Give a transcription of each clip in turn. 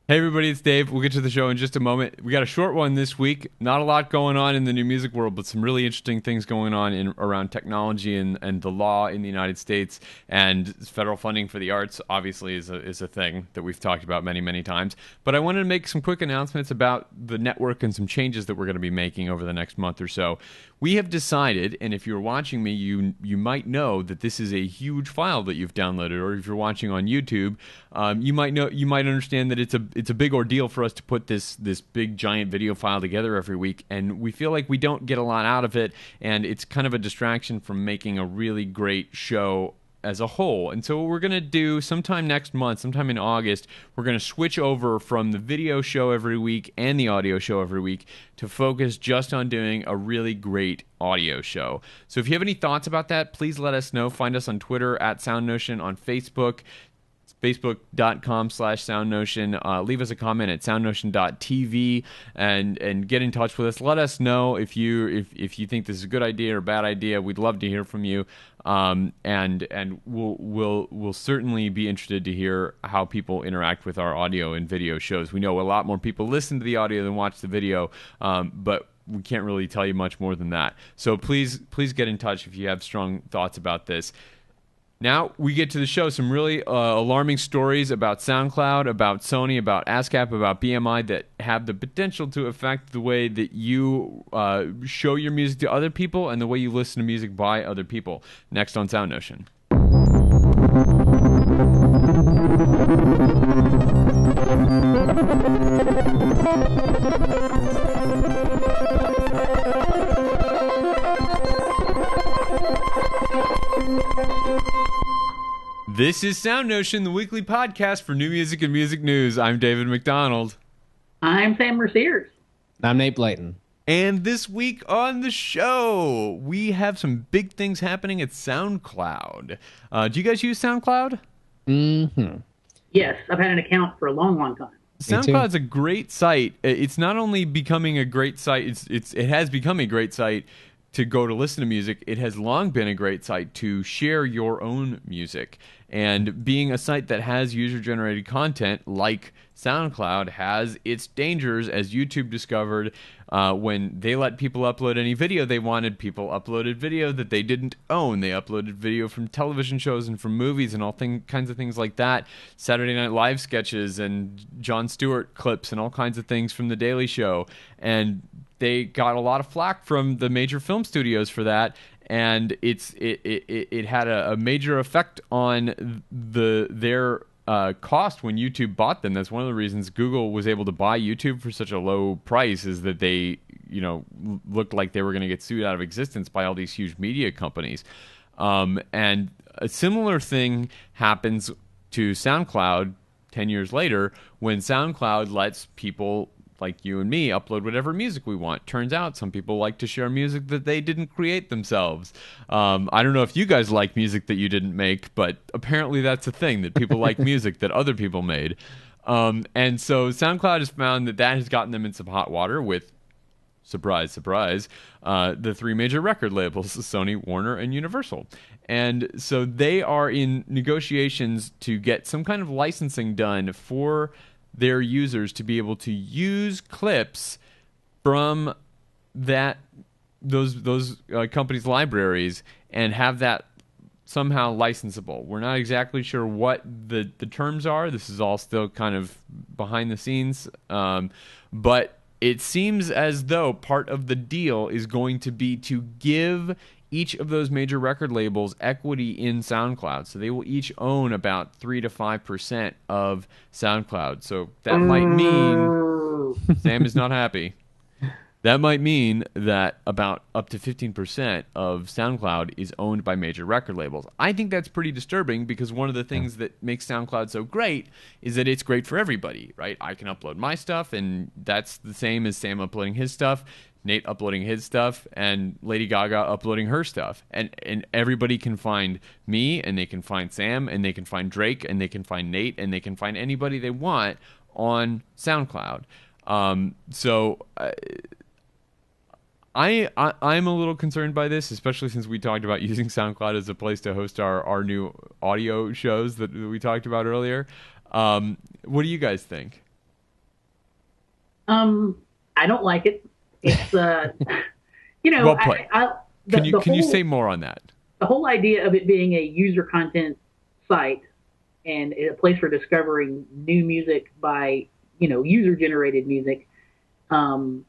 Hey everybody, it's Dave. We'll get to the show in just a moment. We got a short one this week. Not a lot going on in the new music world, but some really interesting things going on around technology and the law in the United States. And federal funding for the arts obviously is a thing that we've talked about many, many times. But I wanted to make some quick announcements about the network and some changes that we're going to be making over the next month or so. We have decided, and if you're watching me, you might know that this is a huge file that you've downloaded, or if you're watching on YouTube, you might understand that it's a big ordeal for us to put this big giant video file together every week, and we feel like we don't get a lot out of it, and it's kind of a distraction from making a really great show as a whole. And so what we're going to do sometime next month, sometime in August, we're going to switch over from the video show every week and the audio show every week to focus just on doing a really great audio show. So if you have any thoughts about that, please let us know. Find us on Twitter at SoundNotion, on Facebook, facebook.com/SoundNotion. Leave us a comment at soundnotion.tv and get in touch with us. Let us know if you think this is a good idea or a bad idea. We'd love to hear from you. And we'll certainly be interested to hear how people interact with our audio and video shows. We know a lot more people listen to the audio than watch the video, but we can't really tell you much more than that. So please get in touch if you have strong thoughts about this. Now we get to the show. Some really alarming stories about SoundCloud, about Sony, about ASCAP, about BMI that have the potential to affect the way that you show your music to other people and the way you listen to music by other people. Next on SoundNotion. This is SoundNotion, the weekly podcast for new music and music news. I'm David McDonald. I'm Sam Merciers. I'm Nate Blayton. And this week on the show, we have some big things happening at SoundCloud. Do you guys use SoundCloud? Mm-hmm. Yes, I've had an account for a long, long time. SoundCloud's a great site. It's not only becoming a great site, it has become a great site to go to listen to music. It has long been a great site to share your own music. And being a site that has user-generated content like SoundCloud has its dangers, as YouTube discovered when they let people upload any video they wanted. People uploaded video that they didn't own. They uploaded video from television shows and from movies and all kinds of things like that. Saturday Night Live sketches and Jon Stewart clips and all kinds of things from The Daily Show. And they got a lot of flack from the major film studios for that. And it had a major effect on their cost when YouTube bought them. That's one of the reasons Google was able to buy YouTube for such a low price, is that they, looked like they were going to get sued out of existence by all these huge media companies. And a similar thing happens to SoundCloud 10 years later when SoundCloud lets people like you and me upload whatever music we want. Turns out some people like to share music that they didn't create themselves. I don't know if you guys like music that you didn't make, but apparently that's a thing, that people like music that other people made. And so SoundCloud has found that has gotten them in some hot water with, surprise, surprise, the three major record labels, Sony, Warner, and Universal. And so they are in negotiations to get some kind of licensing done for their users to be able to use clips from those companies' libraries and have that somehow licensable. We're not exactly sure what the terms are. This is all still kind of behind the scenes, but it seems as though part of the deal is going to be to give each of those major record labels equity in SoundCloud. So they will each own about 3 to 5% of SoundCloud. So that might mean Sam is not happy. That might mean that about up to 15% of SoundCloud is owned by major record labels. I think that's pretty disturbing, because one of the things that makes SoundCloud so great is that it's great for everybody, right? I can upload my stuff, and that's the same as Sam uploading his stuff, Nate uploading his stuff, and Lady Gaga uploading her stuff. And everybody can find me, and they can find Sam, and they can find Drake, and they can find Nate, and they can find anybody they want on SoundCloud. I'm a little concerned by this, especially since we talked about using SoundCloud as a place to host our new audio shows that we talked about earlier. What do you guys think? I don't like it. It's Well put. the Can you whole say more on that? the whole idea of it being a user content site and a place for discovering new music by user generated music um,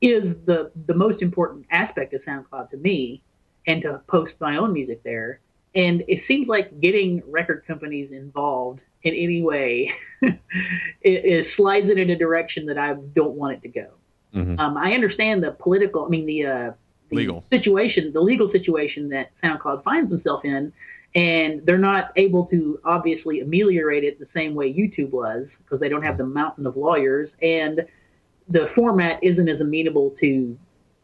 is the most important aspect of SoundCloud to me, and to post my own music there. And it seems like getting record companies involved in any way it slides it in a direction that I don't want it to go. Mm-hmm. I understand the political, I mean the Legal situation, the legal situation that SoundCloud finds itself in, and they're not able to obviously ameliorate it the same way YouTube was because they don't have the mountain of lawyers, and the format isn't as amenable to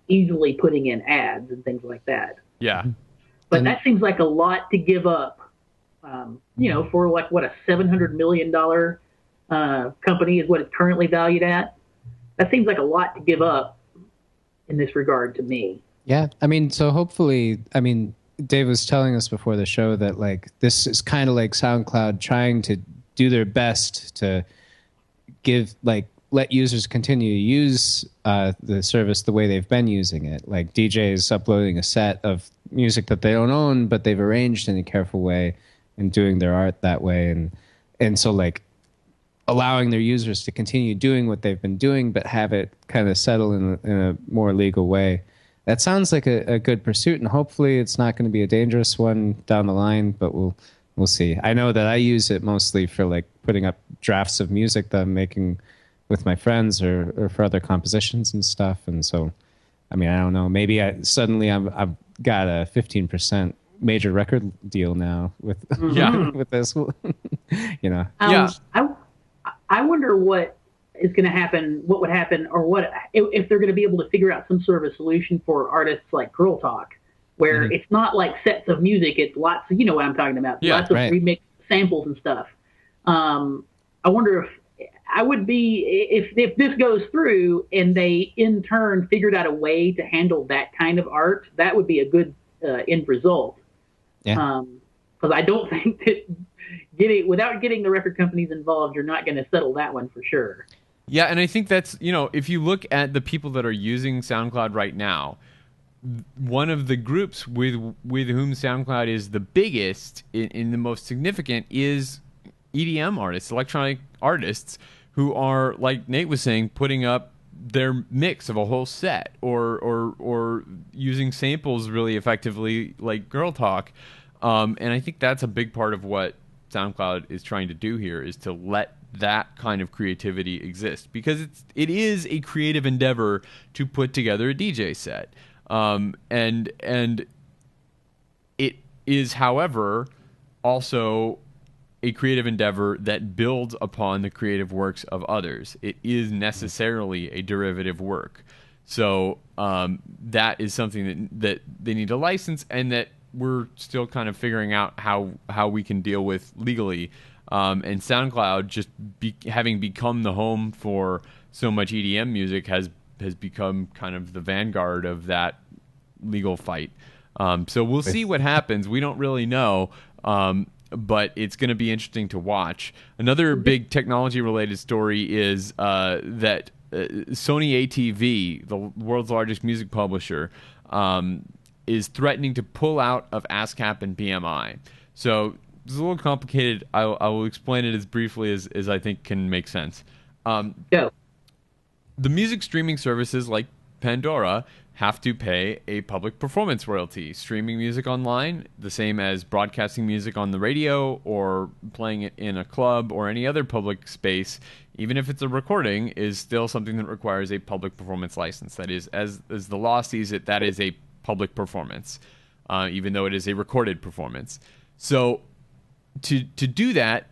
easily putting in ads and things like that. Yeah. But that seems like a lot to give up, for like what, a $700 million company is what it's currently valued at. That seems like a lot to give up in this regard to me. Yeah, I mean, so hopefully, I mean, Dave was telling us before the show that like this is kind of like SoundCloud trying to do their best to let users continue to use the service the way they've been using it. Like DJs uploading a set of music that they don't own, but they've arranged in a careful way and doing their art that way. And so like allowing their users to continue doing what they've been doing, but have it kind of settle in a more legal way. That sounds like a good pursuit, and hopefully it's not going to be a dangerous one down the line, but we'll see. I know that I use it mostly for like putting up drafts of music that I'm making with my friends or for other compositions and stuff. And so, I mean, I don't know, maybe I've got a 15% major record deal now with with this, Yeah. I wonder what is going to happen, what would happen, or what if they're going to be able to figure out some sort of a solution for artists like Girl Talk, where it's not like sets of music, it's lots of, you know what I'm talking about, lots of remix samples and stuff. I wonder if I would be, if this goes through and they in turn figured out a way to handle that kind of art, that would be a good end result. Yeah. Because I don't think that without getting the record companies involved, you're not going to settle that one for sure. Yeah, and I think that's, if you look at the people that are using SoundCloud right now, one of the groups with whom SoundCloud is the biggest in the most significant is EDM artists, electronic artists, who are, like Nate was saying, putting up their mix of a whole set or using samples really effectively, like Girl Talk. And I think that's a big part of what SoundCloud is trying to do here, is to let that kind of creativity exist, because it is a creative endeavor to put together a DJ set. And it is, however, also a creative endeavor that builds upon the creative works of others. It is necessarily a derivative work. So that is something that they need to license, and that we're still kind of figuring out how we can deal with legally. And SoundCloud, just having become the home for so much EDM music, has become kind of the vanguard of that legal fight. So we'll see what happens. We don't really know, but it's going to be interesting to watch. Another big technology-related story is that Sony ATV, the world's largest music publisher, is threatening to pull out of ASCAP and BMI. So it's a little complicated. I will explain it as briefly as I think can make sense. Go. The music streaming services like Pandora have to pay a public performance royalty. Streaming music online, the same as broadcasting music on the radio or playing it in a club or any other public space, even if it's a recording, is still something that requires a public performance license. That is, as the law sees it, that is a public performance, even though it is a recorded performance. So to do that,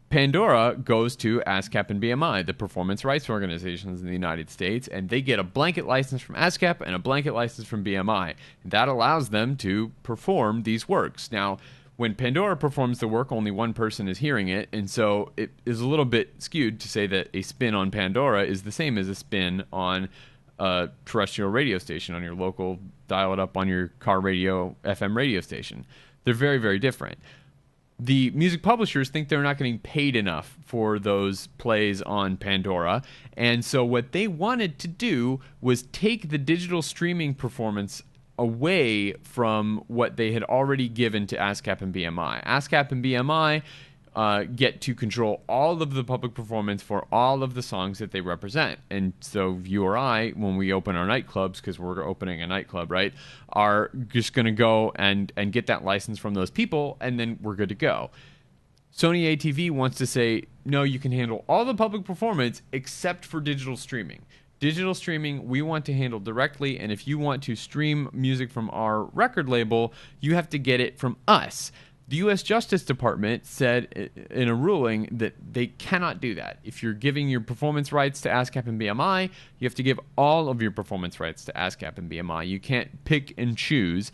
Pandora goes to ASCAP and BMI, the performance rights organizations in the United States, and they get a blanket license from ASCAP and a blanket license from BMI. That allows them to perform these works. Now, when Pandora performs the work, only one person is hearing it, and so it is a little bit skewed to say that a spin on Pandora is the same as a spin on a terrestrial radio station, on your local, dial it up on your car radio, FM radio station. They're very, very different. the music publishers think they're not getting paid enough for those plays on Pandora. And so what they wanted to do was take the digital streaming performance away from what they had already given to ASCAP and BMI. ASCAP and BMI get to control all of the public performance for all of the songs that they represent. And so you or I, when we open our nightclubs, because we're opening a nightclub, right, are just going to go and get that license from those people, and then we're good to go. Sony ATV wants to say, no, you can handle all the public performance except for digital streaming. Digital streaming, we want to handle directly, and if you want to stream music from our record label, you have to get it from us. The U.S. Justice Department said in a ruling that they cannot do that. If you're giving your performance rights to ASCAP and BMI, you have to give all of your performance rights to ASCAP and BMI. You can't pick and choose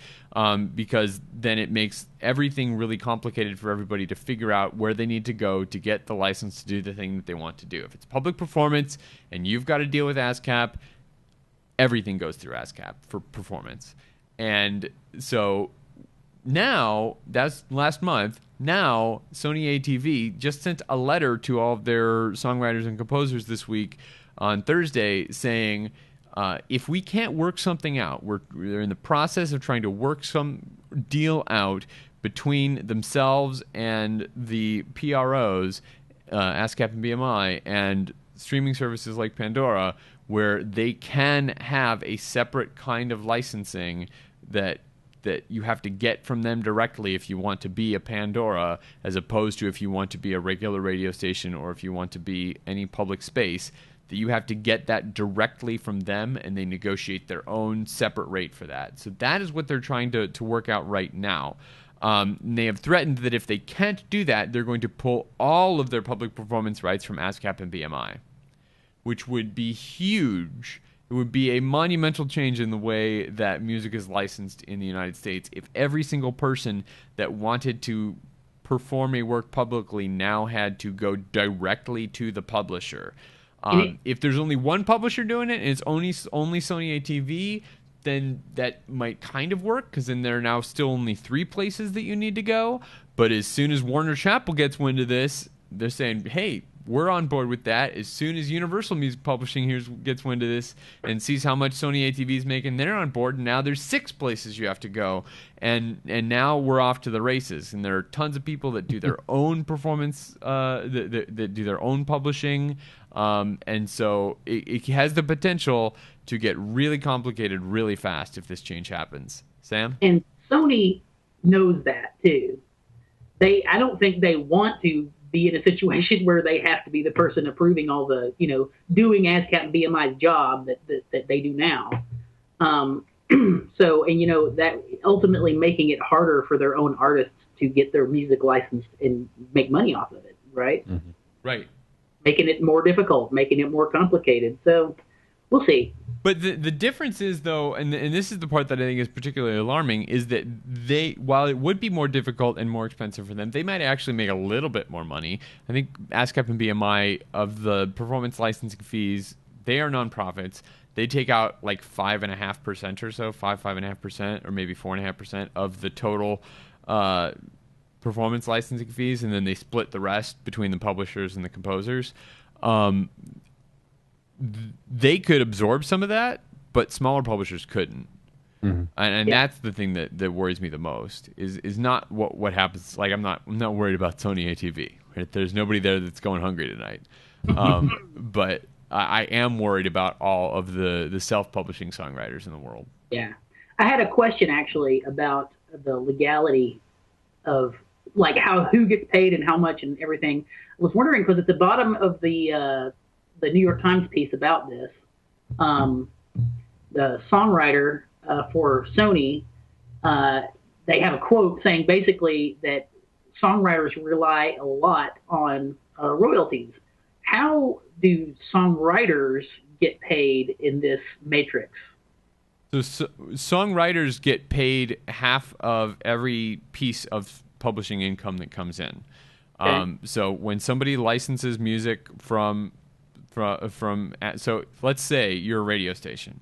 because then it makes everything really complicated for everybody to figure out where they need to go to get the license to do the thing that they want to do. If it's public performance and you've got to deal with ASCAP, everything goes through ASCAP for performance. And so now, that's last month, now Sony ATV just sent a letter to all of their songwriters and composers this week on Thursday saying, if we can't work something out, they're in the process of trying to work some deal out between themselves and the PROs, ASCAP and BMI, and streaming services like Pandora, where they can have a separate kind of licensing that you have to get from them directly if you want to be a Pandora, as opposed to if you want to be a regular radio station or if you want to be any public space, that you have to get that directly from them, and they negotiate their own separate rate for that. So that is what they're trying to work out right now. And they have threatened that if they can't do that, they're going to pull all of their public performance rights from ASCAP and BMI, which would be huge. It would be a monumental change in the way that music is licensed in the United States if every single person that wanted to perform a work publicly now had to go directly to the publisher. If there's only one publisher doing it and it's only Sony ATV, then that might kind of work, because then there are now still only 3 places that you need to go. But as soon as Warner Chappell gets wind of this, they're saying, hey, we're on board with that. As soon as Universal Music Publishing gets wind of this and sees how much Sony ATV is making, they're on board. And now there's 6 places you have to go, and now we're off to the races. And there are tons of people that do their own performance, that do their own publishing, and so it has the potential to get really complicated really fast if this change happens. Sam? And Sony knows that too. I don't think they want to be in a situation where they have to be the person approving all the, doing ASCAP and BMI's job that they do now. So, and that ultimately making it harder for their own artists to get their music licensed and make money off of it, right? Mm-hmm. Right. Making it more difficult, making it more complicated. So we'll see. But the difference is, though, and this is the part that I think is particularly alarming, is that while it would be more difficult and more expensive for them, they might actually make a little bit more money. I think ASCAP and BMI, of the performance licensing fees, they are nonprofits. They take out like 5.5% or so, 5.5%, or maybe 4.5% of the total performance licensing fees, and then they split the rest between the publishers and the composers. They could absorb some of that, but smaller publishers couldn't. Mm-hmm. And that's the thing that worries me the most, is not what happens. Like I'm not worried about Sony ATV. Right? There's nobody there that's going hungry tonight. But I am worried about all of the self-publishing songwriters in the world. Yeah. I had a question actually about the legality of like who gets paid and how much and everything. I was wondering, because at the bottom of the New York Times piece about this, the songwriter for Sony, they have a quote saying basically that songwriters rely a lot on royalties. How do songwriters get paid in this matrix? So songwriters get paid half of every piece of publishing income that comes in. Okay. So when somebody licenses music from so let's say you're a radio station,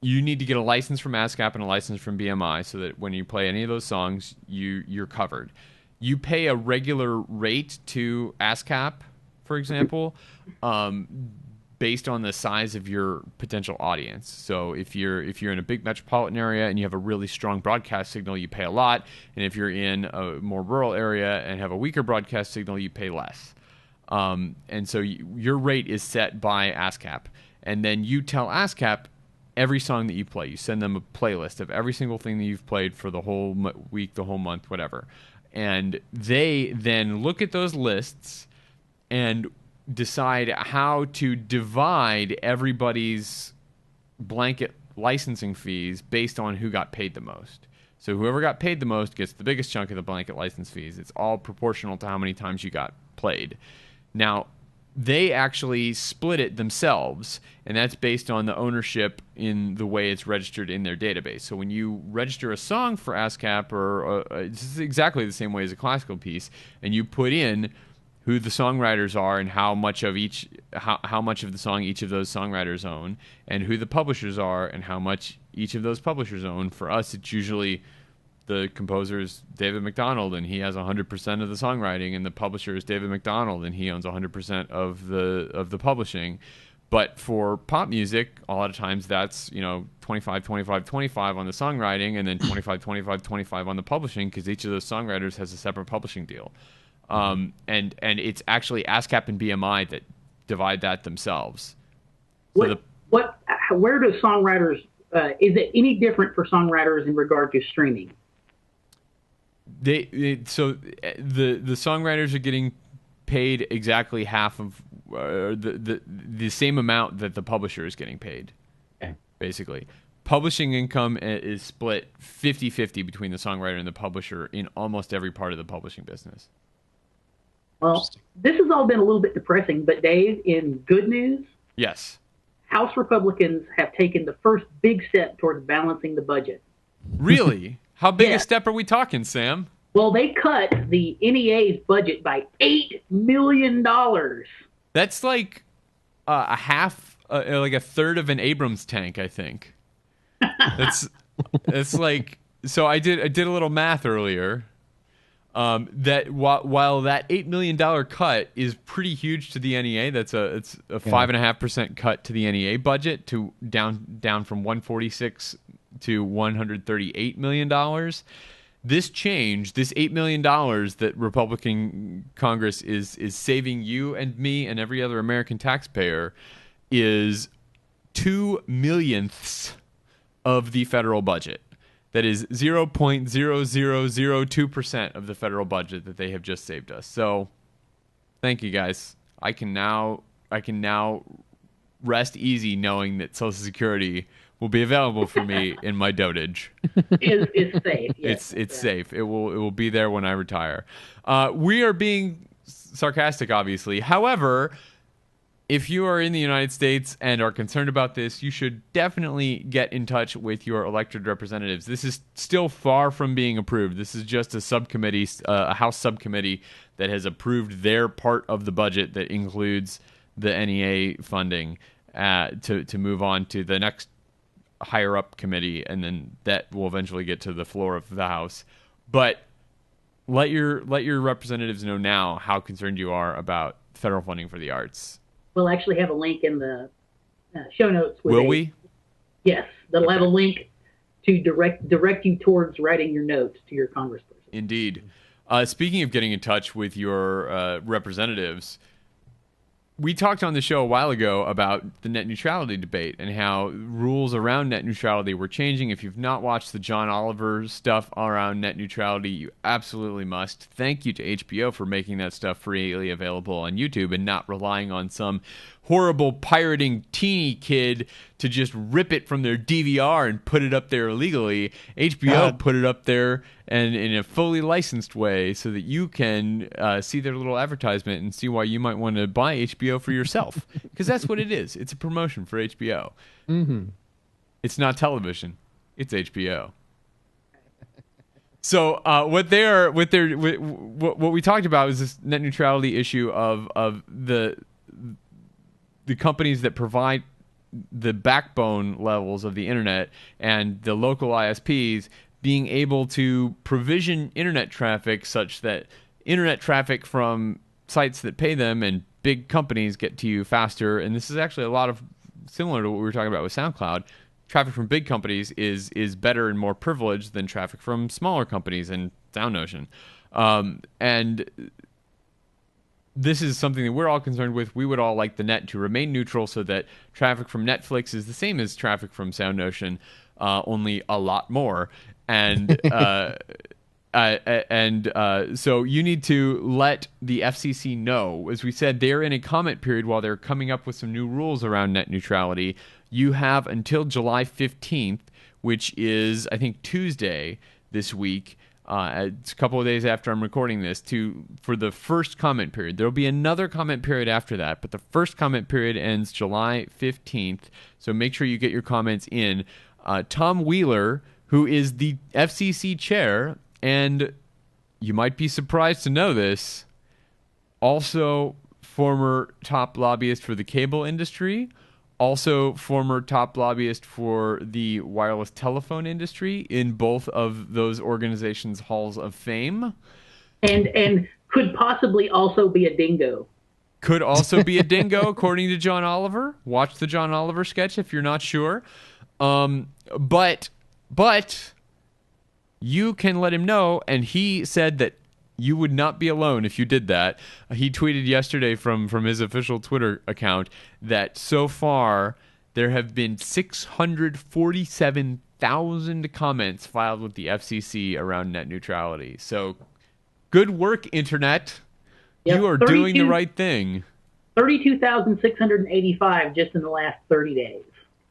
you need to get a license from ASCAP and a license from BMI so that when you play any of those songs, you're covered. you pay a regular rate to ASCAP, for example, based on the size of your potential audience. So if you're in a big metropolitan area and you have a really strong broadcast signal, you pay a lot. And if you're in a more rural area and have a weaker broadcast signal, you pay less. And so your rate is set by ASCAP. And then you tell ASCAP every song that you play. You send them a playlist of every single thing that you've played for the whole week, the whole month, whatever. And they then look at those lists and decide how to divide everybody's blanket licensing fees based on who got paid the most. So whoever got paid the most gets the biggest chunk of the blanket license fees. It's all proportional to how many times you got played. Now, they actually split it themselves, and that's based on the ownership in the way it's registered in their database. So when you register a song for ASCAP, or it's exactly the same way as a classical piece, and you put in who the songwriters are and how much of the song each of those songwriters own, and who the publishers are and how much each of those publishers own. For us, it's usually the composer is David McDonald and he has 100% of the songwriting, and the publisher is David McDonald and he owns 100% of the publishing. But for pop music, a lot of times that's 25, 25, 25 on the songwriting, and then 25, 25, 25 on the publishing, because each of those songwriters has a separate publishing deal. And it's actually ASCAP and BMI that divide that themselves. So where do songwriters? Is it any different for songwriters in regard to streaming? So the songwriters are getting paid exactly half of the same amount that the publisher is getting paid. Okay. Basically, publishing income is split 50-50 between the songwriter and the publisher in almost every part of the publishing business. Well, this has all been a little bit depressing, but Dave, in good news, yes, House Republicans have taken the first big step towards balancing the budget. Really? How big a step are we talking, Sam? Well, they cut the NEA's budget by $8 million. That's like a half, like a third of an Abrams tank, I think. That's like, so I did a little math earlier. That while that $8 million cut is pretty huge to the NEA, it's a 5.5% cut to the NEA budget, to down from 146 to $138 million. This change, this $8 million that Republican Congress is saving you and me and every other American taxpayer, is 2 millionths of the federal budget. That is 0.0002% of the federal budget that they have just saved us. So, thank you guys. I can now rest easy knowing that Social Security will be available for me in my dotage. It's safe. Yes. It's safe. It will be there when I retire. We are being sarcastic, obviously. However, if you are in the United States and are concerned about this, you should definitely get in touch with your elected representatives. This is still far from being approved. This is just a subcommittee, a House subcommittee that has approved their part of the budget that includes the NEA funding to move on to the next higher up committee, and then that will eventually get to the floor of the House. But let your representatives know now how concerned you are about federal funding for the arts. We'll actually have a link in the show notes. Will we? Yes, they'll have a link to direct you towards writing your notes to your congressperson. Indeed. Speaking of getting in touch with your representatives, we talked on the show a while ago about the net neutrality debate and how rules around net neutrality were changing. If you've not watched the John Oliver stuff around net neutrality, you absolutely must. Thank you to HBO for making that stuff freely available on YouTube and not relying on some horrible pirating teeny kid to just rip it from their DVR and put it up there illegally. HBO put it up there and in a fully licensed way so that you can see their little advertisement and see why you might want to buy HBO for yourself. Because that's what it is. It's a promotion for HBO. Mm-hmm. It's not television. It's HBO. So what we talked about is this net neutrality issue of the companies that provide the backbone levels of the internet and the local ISPs being able to provision internet traffic such that internet traffic from sites that pay them and big companies get to you faster. And this is actually a lot of similar to what we were talking about with SoundCloud. Traffic from big companies is better and more privileged than traffic from smaller companies and SoundNotion. And this is something that we're all concerned with. We would all like the net to remain neutral so that traffic from Netflix is the same as traffic from SoundNotion, only a lot more. And so you need to let the FCC know. As we said, they're in a comment period while they're coming up with some new rules around net neutrality. You have until July 15th, which is, I think, Tuesday this week. It's a couple of days after I'm recording this for the first comment period. There'll be another comment period after that, but the first comment period ends July 15th. So make sure you get your comments in. Tom Wheeler, who is the FCC chair, and you might be surprised to know this, also former top lobbyist for the cable industry, also former top lobbyist for the wireless telephone industry in both of those organizations' halls of fame. And could possibly also be a dingo. Could also be a dingo, according to John Oliver. Watch the John Oliver sketch if you're not sure. But you can let him know, and he said that you would not be alone if you did that. He tweeted yesterday from his official Twitter account that so far there have been 647,000 comments filed with the FCC around net neutrality. So good work, Internet. Yep, you are doing the right thing. 32,685 just in the last 30 days.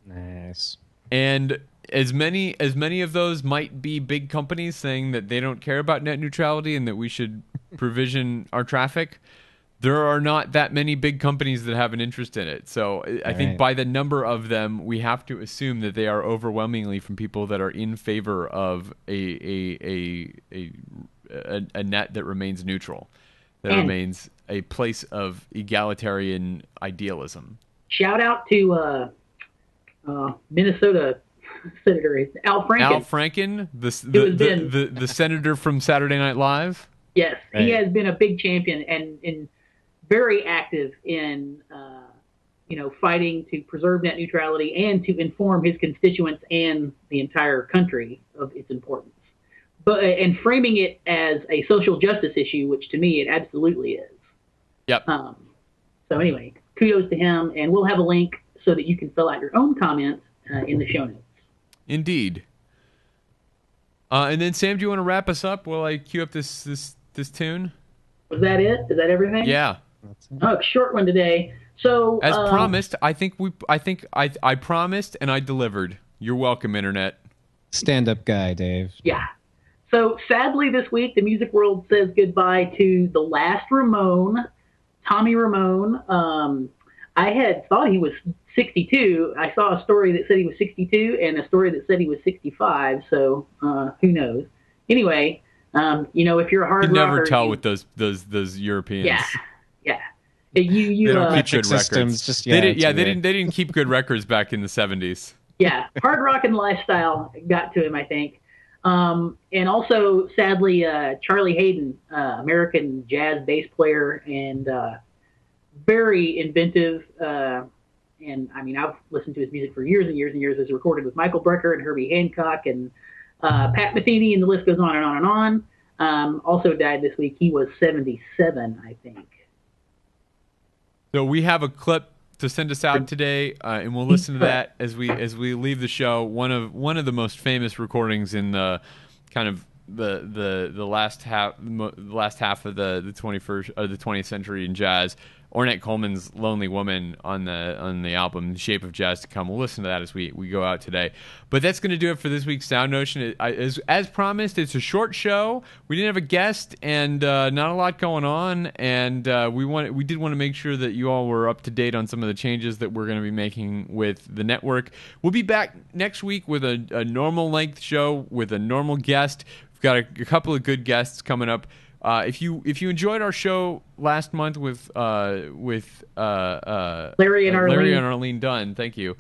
Nice. And as many of those might be big companies saying that they don't care about net neutrality and that we should provision our traffic, there are not that many big companies that have an interest in it. So I think by the number of them, we have to assume that they are overwhelmingly from people that are in favor of a net that remains neutral, that remains a place of egalitarian idealism. Shout out to Minnesota Senator Al Franken. Al Franken, the senator from Saturday Night Live. Yes, he has been a big champion and very active in fighting to preserve net neutrality and to inform his constituents and the entire country of its importance. And framing it as a social justice issue, which to me it absolutely is. Yep. So anyway, kudos to him, and we'll have a link so that you can fill out your own comments in the show notes. Indeed. And then, Sam, do you want to wrap us up while I cue up this tune? Was that it? Is that everything? Yeah. Oh, short one today. So as promised, I promised and I delivered. You're welcome, Internet. Stand-up guy, Dave. Yeah. So sadly, this week the music world says goodbye to the last Ramone, Tommy Ramone. I had thought he was 62. I saw a story that said he was 62 and a story that said he was 65. So who knows? Anyway, if you're a hard rocker, you never tell with those Europeans. Yeah. You they don't keep good records. They didn't keep good records back in the 70s. Yeah, hard rock and lifestyle got to him, I think. And also, sadly, Charlie Hayden, American jazz bass player and very inventive. And I mean, I've listened to his music for years and years and years. It's recorded with Michael Brecker and Herbie Hancock and Pat Metheny, and the list goes on and on and on. Also died this week. He was 77, I think. So we have a clip to send us out today, and we'll listen to that as we leave the show. One of the most famous recordings in the kind of the last half of the 21st or the 20th century in jazz. Ornette Coleman's "Lonely Woman" on the album "Shape of Jazz to Come." We'll listen to that as we go out today. But that's going to do it for this week's SoundNotion. As promised, it's a short show. We didn't have a guest and not a lot going on, and we did want to make sure that you all were up to date on some of the changes that we're going to be making with the network. We'll be back next week with a normal length show with a normal guest. We've got a couple of good guests coming up. If you enjoyed our show last month with Larry and Arlene Dunn, thank you.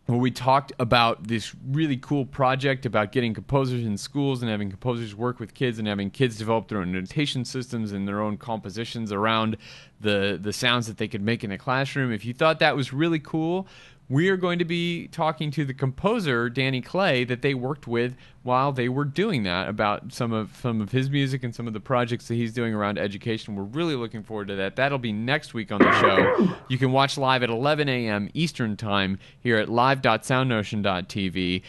where we talked about this really cool project about getting composers in schools and having composers work with kids and having kids develop their own notation systems and their own compositions around the sounds that they could make in the classroom. If you thought that was really cool, we are going to be talking to the composer, Danny Clay, that they worked with while they were doing that, about some of his music and some of the projects that he's doing around education. We're really looking forward to that. That'll be next week on the show. You can watch live at 11 a.m. Eastern Time here at live.soundnotion.tv.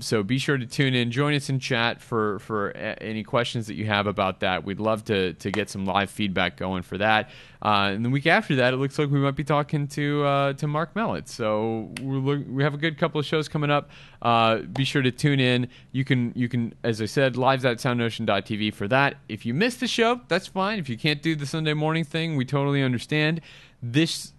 So be sure to tune in. Join us in chat for any questions that you have about that. We'd love to get some live feedback going for that. And the week after that, it looks like we might be talking to Mark Mellett. So we have a good couple of shows coming up. Be sure to tune in. You can, as I said, live.soundnotion.tv for that. If you missed the show, that's fine. If you can't do the Sunday morning thing, we totally understand. This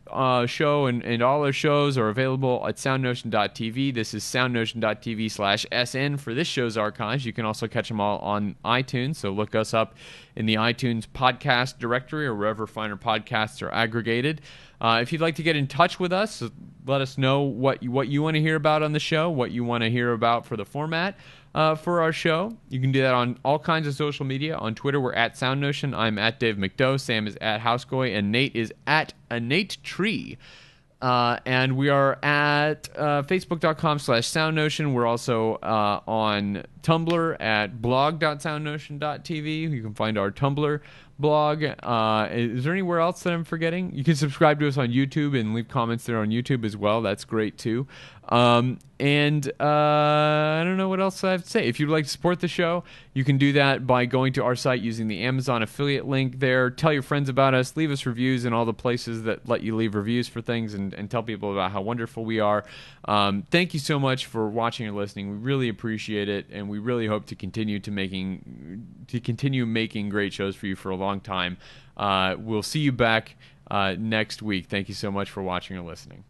show and all our shows are available at soundnotion.tv. This is soundnotion.tv/SN for this show's archives. You can also catch them all on iTunes, so look us up in the iTunes podcast directory or wherever finer podcasts are aggregated. If you'd like to get in touch with us, let us know what you want to hear about on the show, what you want to hear about for the format for our show. You can do that on all kinds of social media. On Twitter, we're at SoundNotion. I'm at Dave McDowell. Sam is at HouseGoy, and Nate is at ANateTree. And we are at facebook.com/SoundNotion. We're also on Tumblr at blog.soundnotion.tv. You can find our Tumblr blog. Is there anywhere else that I'm forgetting? You can subscribe to us on YouTube and leave comments there on YouTube as well. That's great too. And I don't know what else I have to say. If you'd like to support the show, you can do that by going to our site using the Amazon affiliate link there. Tell your friends about us. Leave us reviews in all the places that let you leave reviews for things, and tell people about how wonderful we are. Thank you so much for watching and listening. We really appreciate it, and we really hope to continue making great shows for you for a long time. We'll see you back next week. Thank you so much for watching or listening.